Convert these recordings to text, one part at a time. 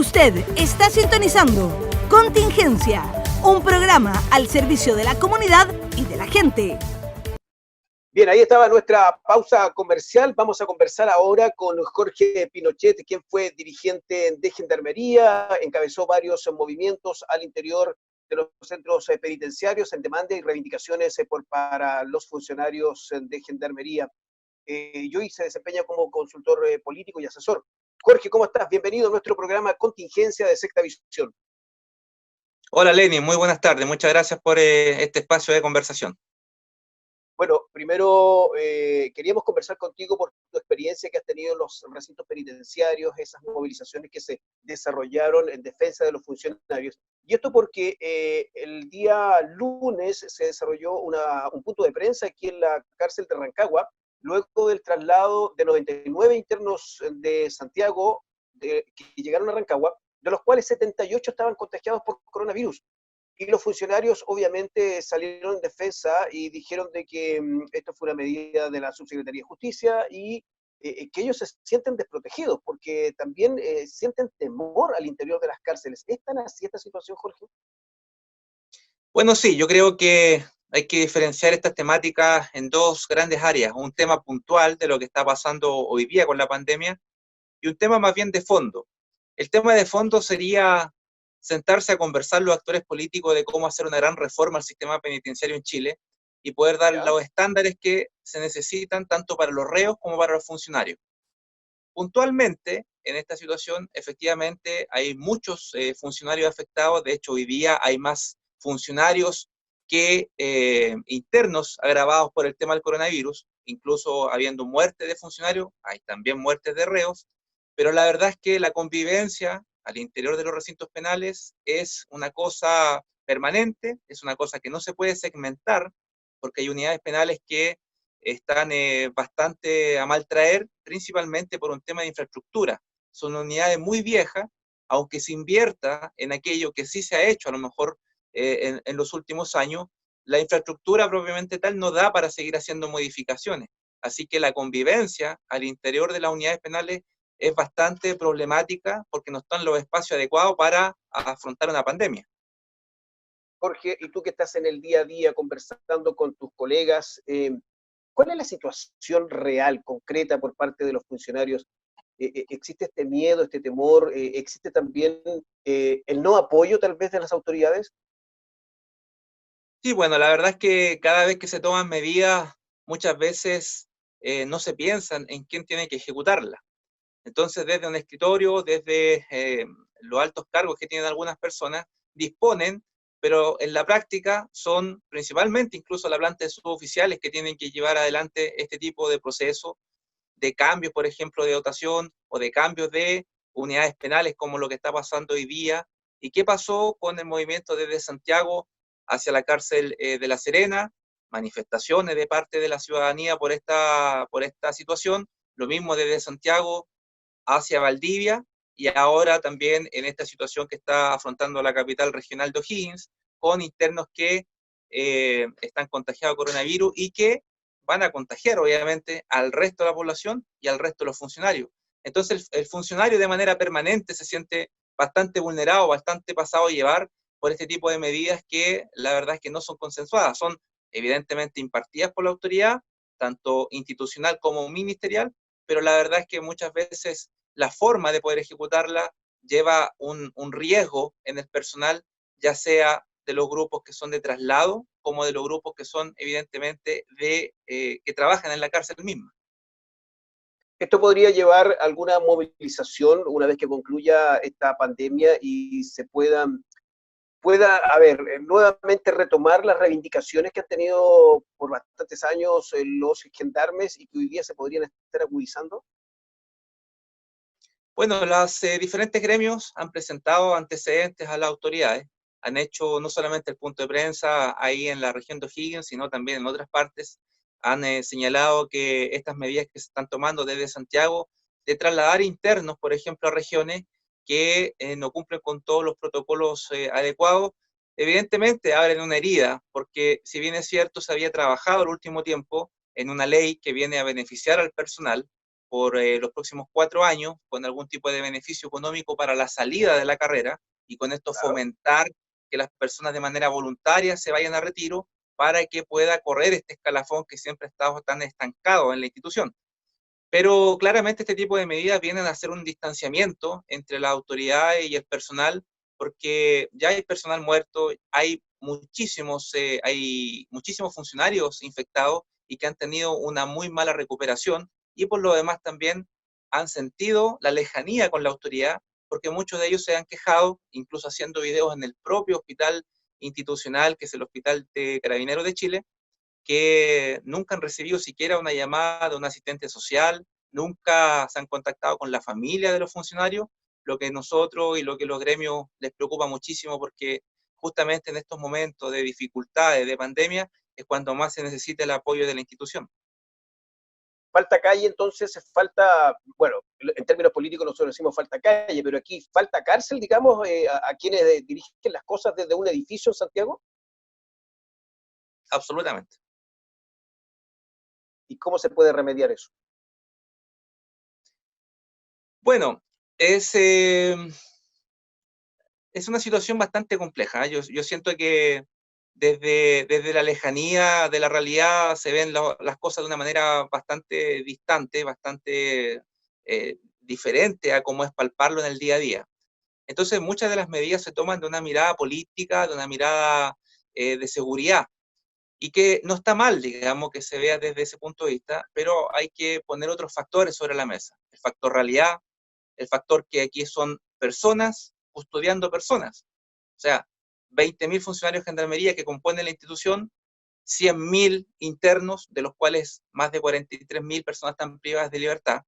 Usted está sintonizando Contingencia, un programa al servicio de la comunidad y de la gente. Bien, ahí estaba nuestra pausa comercial. Vamos a conversar ahora con Jorge Pinochet, quien fue dirigente de Gendarmería, encabezó varios movimientos al interior de los centros penitenciarios en demanda y reivindicaciones para los funcionarios de Gendarmería. Y hoy se desempeña como consultor político y asesor. Jorge, ¿cómo estás? Bienvenido a nuestro programa Contingencia de Sexta Visión. Hola Lenny, muy buenas tardes. Muchas gracias por este espacio de conversación. Bueno, primero queríamos conversar contigo por tu experiencia que has tenido en los recintos penitenciarios, esas movilizaciones que se desarrollaron en defensa de los funcionarios. Y esto porque el día lunes se desarrolló un punto de prensa aquí en la cárcel de Rancagua, luego del traslado de 99 internos de Santiago que llegaron a Rancagua, de los cuales 78 estaban contagiados por coronavirus. Y los funcionarios obviamente salieron en defensa y dijeron de que esto fue una medida de la Subsecretaría de Justicia y que ellos se sienten desprotegidos porque también sienten temor al interior de las cárceles. ¿Es tan así esta situación, Jorge? Bueno, sí, yo creo que hay que diferenciar estas temáticas en dos grandes áreas. Un tema puntual de lo que está pasando hoy día con la pandemia y un tema más bien de fondo. El tema de fondo sería sentarse a conversar los actores políticos de cómo hacer una gran reforma al sistema penitenciario en Chile y poder dar los estándares que se necesitan tanto para los reos como para los funcionarios. Puntualmente, en esta situación, efectivamente, hay muchos funcionarios afectados. De hecho, hoy día hay más funcionarios que internos agravados por el tema del coronavirus, incluso habiendo muertes de funcionarios, hay también muertes de reos, pero la verdad es que la convivencia al interior de los recintos penales es una cosa permanente, es una cosa que no se puede segmentar, porque hay unidades penales que están bastante a mal traer, principalmente por un tema de infraestructura. Son unidades muy viejas, aunque se invierta en aquello que sí se ha hecho a lo mejor en los últimos años, la infraestructura propiamente tal no da para seguir haciendo modificaciones. Así que la convivencia al interior de las unidades penales es bastante problemática porque no están los espacios adecuados para afrontar una pandemia. Jorge, y tú que estás en el día a día conversando con tus colegas, ¿cuál es la situación real, concreta por parte de los funcionarios? ¿Existe este miedo, este temor? ¿Existe también el no apoyo tal vez de las autoridades? Sí, bueno, la verdad es que cada vez que se toman medidas, muchas veces no se piensan en quién tiene que ejecutarla. Entonces, desde un escritorio, desde los altos cargos que tienen algunas personas, disponen, pero en la práctica son principalmente incluso la planta de suboficiales que tienen que llevar adelante este tipo de proceso, de cambios, por ejemplo, de dotación o de cambios de unidades penales, como lo que está pasando hoy día. ¿Y qué pasó con el movimiento desde Santiago hacia la cárcel de La Serena? Manifestaciones de parte de la ciudadanía por esta situación. Lo mismo desde Santiago hacia Valdivia y ahora también en esta situación que está afrontando la capital regional de O'Higgins, con internos que están contagiados de coronavirus y que van a contagiar obviamente al resto de la población y al resto de los funcionarios. Entonces el funcionario de manera permanente se siente bastante vulnerado, bastante pasado a llevar por este tipo de medidas que la verdad es que no son consensuadas, son evidentemente impartidas por la autoridad, tanto institucional como ministerial, pero la verdad es que muchas veces la forma de poder ejecutarla lleva un riesgo en el personal, ya sea de los grupos que son de traslado, como de los grupos que son evidentemente que trabajan en la cárcel misma. ¿Esto podría llevar a alguna movilización una vez que concluya esta pandemia y se pueda nuevamente retomar las reivindicaciones que han tenido por bastantes años los gendarmes y que hoy día se podrían estar agudizando? Bueno, los diferentes gremios han presentado antecedentes a las autoridades, han hecho no solamente el punto de prensa ahí en la región de O'Higgins, sino también en otras partes, han señalado que estas medidas que se están tomando desde Santiago, de trasladar internos, por ejemplo, a regiones que no cumplen con todos los protocolos adecuados, evidentemente abren una herida, porque si bien es cierto, se había trabajado el último tiempo en una ley que viene a beneficiar al personal, por los próximos 4 años, con algún tipo de beneficio económico para la salida de la carrera, y con esto fomentar que las personas de manera voluntaria se vayan a retiro para que pueda correr este escalafón que siempre ha estado tan estancado en la institución. Pero claramente este tipo de medidas vienen a hacer un distanciamiento entre las autoridades y el personal, porque ya hay personal muerto, hay muchísimos funcionarios infectados y que han tenido una muy mala recuperación, y por lo demás también han sentido la lejanía con la autoridad, porque muchos de ellos se han quejado, incluso haciendo videos en el propio hospital institucional, que es el Hospital de Carabineros de Chile, que nunca han recibido siquiera una llamada de un asistente social, nunca se han contactado con la familia de los funcionarios, lo que nosotros y lo que los gremios les preocupa muchísimo, porque justamente en estos momentos de dificultades, de pandemia, es cuando más se necesita el apoyo de la institución. Falta calle, entonces falta, bueno, en términos políticos nosotros decimos falta calle, pero aquí falta cárcel, digamos, a quienes dirigen las cosas desde un edificio en Santiago. Absolutamente. ¿Y cómo se puede remediar eso? Bueno, es una situación bastante compleja. Yo siento que desde la lejanía de la realidad se ven las cosas de una manera bastante distante, bastante diferente a cómo es palparlo en el día a día. Entonces, muchas de las medidas se toman de una mirada política, de una mirada de seguridad, y que no está mal, digamos, que se vea desde ese punto de vista, pero hay que poner otros factores sobre la mesa. El factor realidad, el factor que aquí son personas custodiando personas. O sea, 20.000 funcionarios de gendarmería que componen la institución, 100.000 internos, de los cuales más de 43.000 personas están privadas de libertad.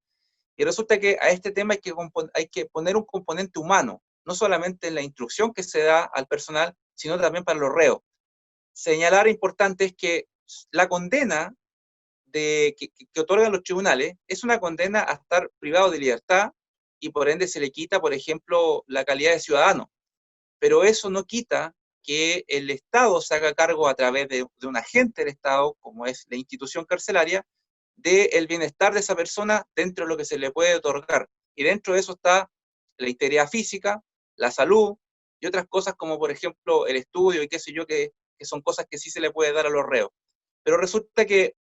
Y resulta que a este tema hay que poner un componente humano, no solamente en la instrucción que se da al personal, sino también para los reos. Señalar importante es que la condena que otorgan los tribunales es una condena a estar privado de libertad, y por ende se le quita, por ejemplo, la calidad de ciudadano. Pero eso no quita que el Estado se haga cargo a través de un agente del Estado, como es la institución carcelaria, del bienestar de esa persona dentro de lo que se le puede otorgar. Y dentro de eso está la integridad física, la salud y otras cosas como, por ejemplo, el estudio y qué sé yo, que son cosas que sí se le puede dar a los reos. Pero resulta que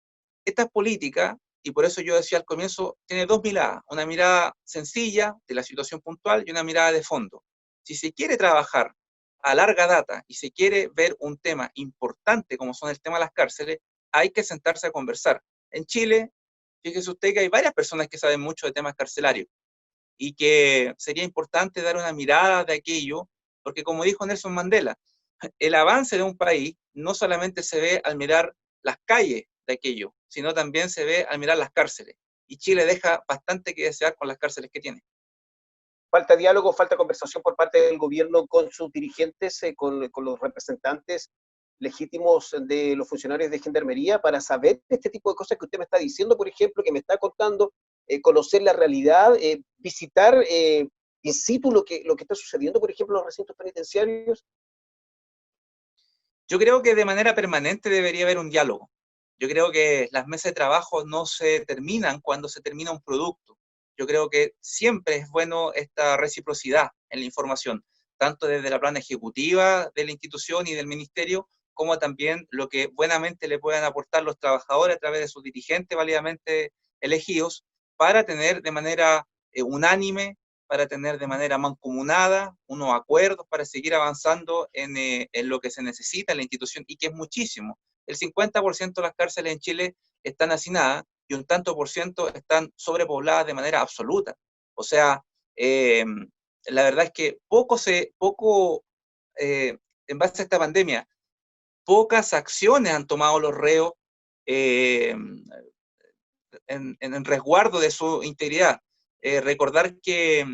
estas políticas, y por eso yo decía al comienzo, tiene dos miradas: una mirada sencilla de la situación puntual y una mirada de fondo. Si se quiere trabajar a larga data y se quiere ver un tema importante como son el tema de las cárceles, hay que sentarse a conversar. En Chile, fíjese usted que hay varias personas que saben mucho de temas carcelarios, y que sería importante dar una mirada de aquello, porque como dijo Nelson Mandela, el avance de un país no solamente se ve al mirar las calles de aquello, sino también se ve al mirar las cárceles. Y Chile deja bastante que desear con las cárceles que tiene. Falta diálogo, falta conversación por parte del gobierno con sus dirigentes, con los representantes legítimos de los funcionarios de gendarmería, para saber este tipo de cosas que usted me está diciendo, por ejemplo, que me está contando, conocer la realidad, visitar in situ lo que está sucediendo, por ejemplo, en los recintos penitenciarios. Yo creo que de manera permanente debería haber un diálogo. Yo creo que las mesas de trabajo no se terminan cuando se termina un producto. Yo creo que siempre es bueno esta reciprocidad en la información, tanto desde la plana ejecutiva de la institución y del ministerio, como también lo que buenamente le puedan aportar los trabajadores a través de sus dirigentes válidamente elegidos, para tener de manera unánime, para tener de manera mancomunada unos acuerdos para seguir avanzando en lo que se necesita en la institución, y que es muchísimo. El 50% de las cárceles en Chile están hacinadas y un tanto por ciento están sobrepobladas de manera absoluta. O sea, la verdad es que en base a esta pandemia, pocas acciones han tomado los reos en resguardo de su integridad. Recordar que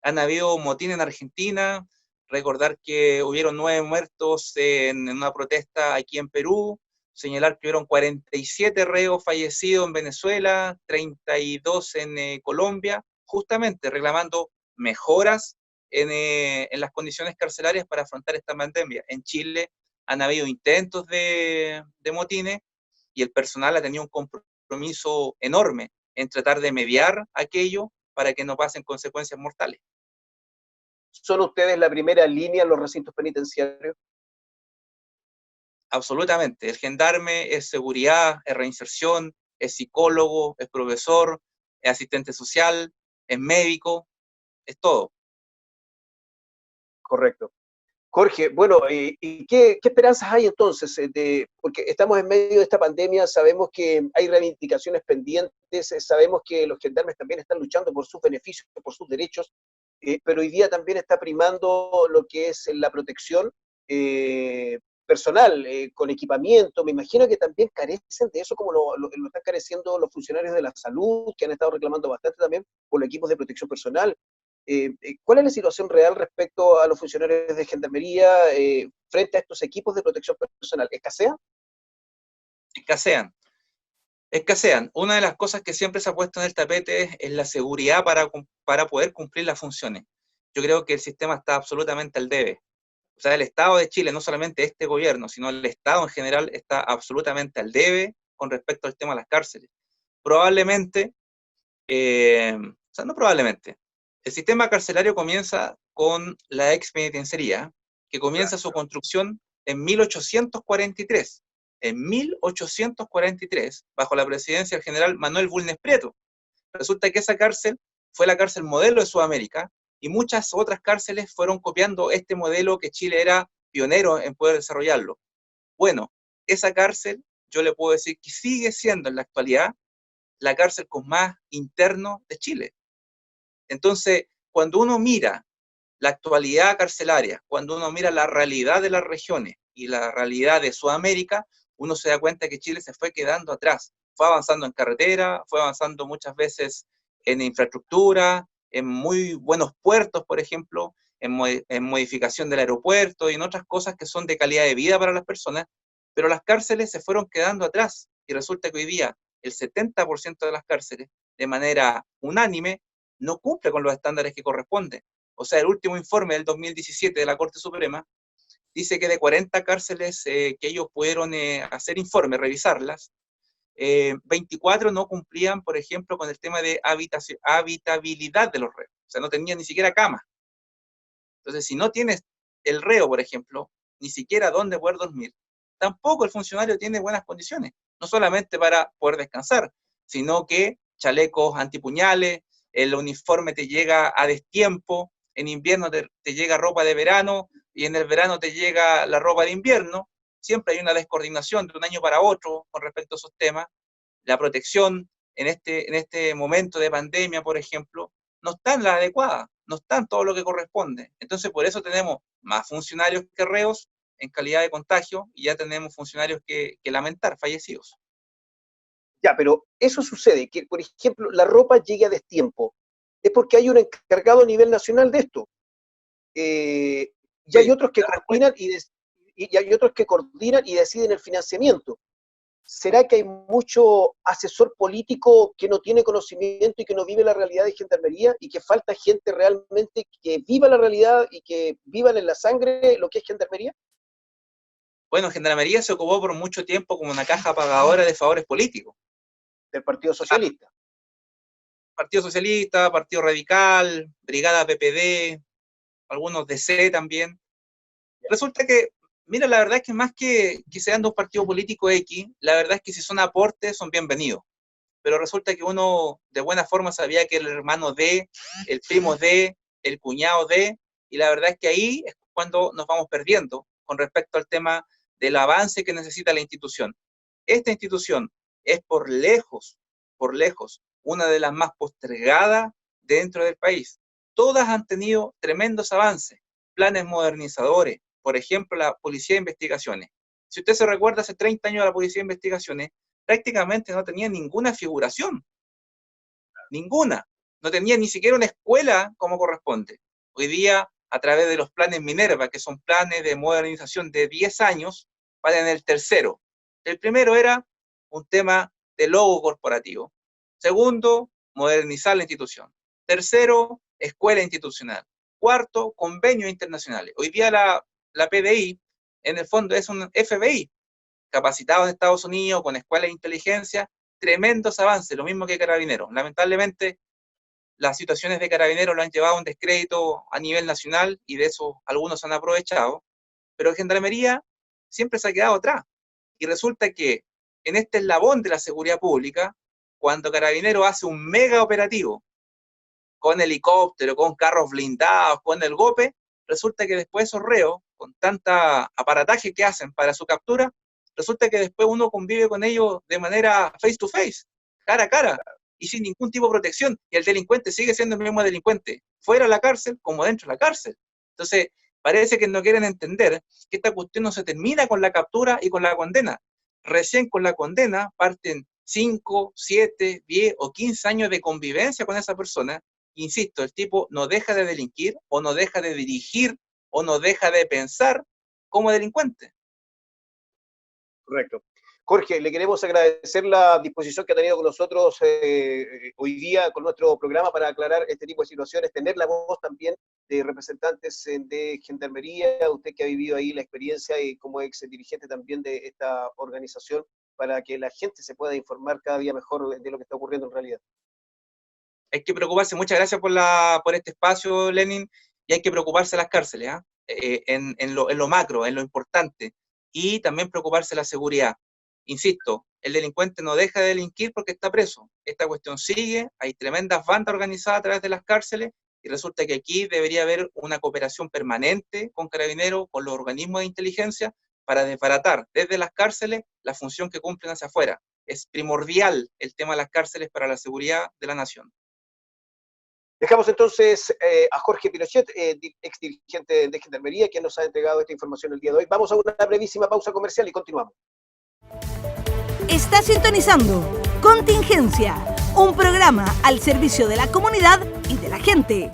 han habido motines en Argentina, recordar que hubieron 9 muertos en una protesta aquí en Perú, señalar que hubieron 47 reos fallecidos en Venezuela, 32 en Colombia, justamente reclamando mejoras en las condiciones carcelarias para afrontar esta pandemia. En Chile han habido intentos de motines, y el personal ha tenido un compromiso enorme en tratar de mediar aquello para que no pasen consecuencias mortales. ¿Son ustedes la primera línea en los recintos penitenciarios? Absolutamente. El gendarme es seguridad, es reinserción, es psicólogo, es profesor, es asistente social, es médico, es todo. Correcto. Jorge, bueno, ¿y qué esperanzas hay entonces? Porque estamos en medio de esta pandemia, sabemos que hay reivindicaciones pendientes, sabemos que los gendarmes también están luchando por sus beneficios, por sus derechos, pero hoy día también está primando lo que es la protección personal, con equipamiento. Me imagino que también carecen de eso, como lo están careciendo los funcionarios de la salud, que han estado reclamando bastante también por los equipos de protección personal. ¿Cuál es la situación real respecto a los funcionarios de gendarmería frente a estos equipos de protección personal? ¿Escasean? Escasean. Escasean. Una de las cosas que siempre se ha puesto en el tapete es la seguridad para poder cumplir las funciones. Yo creo que el sistema está absolutamente al debe. O sea, el Estado de Chile, no solamente este gobierno, sino el Estado en general, está absolutamente al debe con respecto al tema de las cárceles. Probablemente, o sea, no probablemente, el sistema carcelario comienza con la expenitenciaría, que comienza su construcción en 1843. En 1843, bajo la presidencia del general Manuel Bulnes Prieto. Resulta que esa cárcel fue la cárcel modelo de Sudamérica y muchas otras cárceles fueron copiando este modelo que Chile era pionero en poder desarrollarlo. Bueno, esa cárcel, yo le puedo decir que sigue siendo en la actualidad la cárcel con más interno de Chile. Entonces, cuando uno mira la actualidad carcelaria, cuando uno mira la realidad de las regiones y la realidad de Sudamérica, uno se da cuenta que Chile se fue quedando atrás. Fue avanzando en carretera, fue avanzando muchas veces en infraestructura, en muy buenos puertos, por ejemplo, en modificación del aeropuerto y en otras cosas que son de calidad de vida para las personas, pero las cárceles se fueron quedando atrás y resulta que hoy día el 70% de las cárceles, de manera unánime, no cumple con los estándares que corresponden. O sea, el último informe del 2017 de la Corte Suprema dice que de 40 cárceles que ellos pudieron hacer informes, revisarlas, 24 no cumplían, por ejemplo, con el tema de habitabilidad de los reos. O sea, no tenían ni siquiera cama. Entonces, si no tienes el reo, por ejemplo, ni siquiera dónde poder dormir, tampoco el funcionario tiene buenas condiciones. No solamente para poder descansar, sino que chalecos antipuñales, el uniforme te llega a destiempo, en invierno te llega ropa de verano y en el verano te llega la ropa de invierno. Siempre hay una descoordinación de un año para otro con respecto a esos temas. La protección en este momento de pandemia, por ejemplo, no está en la adecuada, no está en todo lo que corresponde. Entonces, por eso tenemos más funcionarios que reos en calidad de contagio y ya tenemos funcionarios que lamentar, fallecidos. Ya, pero eso sucede, que por ejemplo la ropa llegue a destiempo. Es porque hay un encargado a nivel nacional de esto. Y hay otros que coordinan y hay otros que coordinan y deciden el financiamiento. ¿Será que hay mucho asesor político que no tiene conocimiento y que no vive la realidad de gendarmería y que falta gente realmente que viva la realidad y que vivan en la sangre lo que es gendarmería? Bueno, Gendarmería se ocupó por mucho tiempo como una caja pagadora de favores políticos. Del Partido Socialista. Partido Socialista, Partido Radical, Brigada PPD, algunos DC también. Resulta que, mira, la verdad es que más que sean dos partidos políticos X, la verdad es que si son aportes son bienvenidos. Pero resulta que uno de buena forma sabía que el hermano de, el primo de, el cuñado de, y la verdad es que ahí es cuando nos vamos perdiendo con respecto al tema del avance que necesita la institución. Esta institución es por lejos, una de las más postergadas dentro del país. Todas han tenido tremendos avances, planes modernizadores, por ejemplo, la Policía de Investigaciones. Si usted se recuerda, hace 30 años la Policía de Investigaciones prácticamente no tenía ninguna figuración, ninguna. No tenía ni siquiera una escuela como corresponde. Hoy día, a través de los planes Minerva, que son planes de modernización de 10 años, van en el tercero. El primero era un tema de logo corporativo. Segundo, modernizar la institución. Tercero, escuela institucional. Cuarto, convenios internacionales. Hoy día la PDI, en el fondo, es un FBI, capacitado en Estados Unidos, con escuelas de inteligencia, tremendos avances, lo mismo que Carabineros. Lamentablemente, las situaciones de Carabineros lo han llevado a un descrédito a nivel nacional y de eso algunos han aprovechado, pero Gendarmería siempre se ha quedado atrás. Y resulta que en este eslabón de la seguridad pública, cuando Carabineros hace un mega operativo con helicóptero, con carros blindados, con el GOPE, resulta que después esos reos, con tanta aparataje que hacen para su captura, resulta que después uno convive con ellos de manera face to face, cara a cara, y sin ningún tipo de protección, y el delincuente sigue siendo el mismo delincuente, fuera de la cárcel como dentro de la cárcel. Entonces, parece que no quieren entender que esta cuestión no se termina con la captura y con la condena. Recién con la condena parten 5, 7, 10 o 15 años de convivencia con esa persona. Insisto, el tipo no deja de delinquir, o no deja de dirigir, o no deja de pensar como delincuente. Correcto. Jorge, le queremos agradecer la disposición que ha tenido con nosotros hoy día con nuestro programa para aclarar este tipo de situaciones, tener la voz también de representantes de Gendarmería, usted que ha vivido ahí la experiencia y como ex dirigente también de esta organización, para que la gente se pueda informar cada día mejor de lo que está ocurriendo en realidad. Hay que preocuparse, muchas gracias por este espacio, Lenin, y hay que preocuparse de las cárceles, en lo macro, en lo importante, y también preocuparse de la seguridad. Insisto, el delincuente no deja de delinquir porque está preso. Esta cuestión sigue, hay tremendas bandas organizadas a través de las cárceles, y resulta que aquí debería haber una cooperación permanente con Carabineros, con los organismos de inteligencia, para desbaratar desde las cárceles la función que cumplen hacia afuera. Es primordial el tema de las cárceles para la seguridad de la nación. Dejamos entonces a Jorge Pinochet, ex dirigente de Gendarmería, quien nos ha entregado esta información el día de hoy. Vamos a una brevísima pausa comercial y continuamos. Está sintonizando Contingencia, un programa al servicio de la comunidad y de la gente.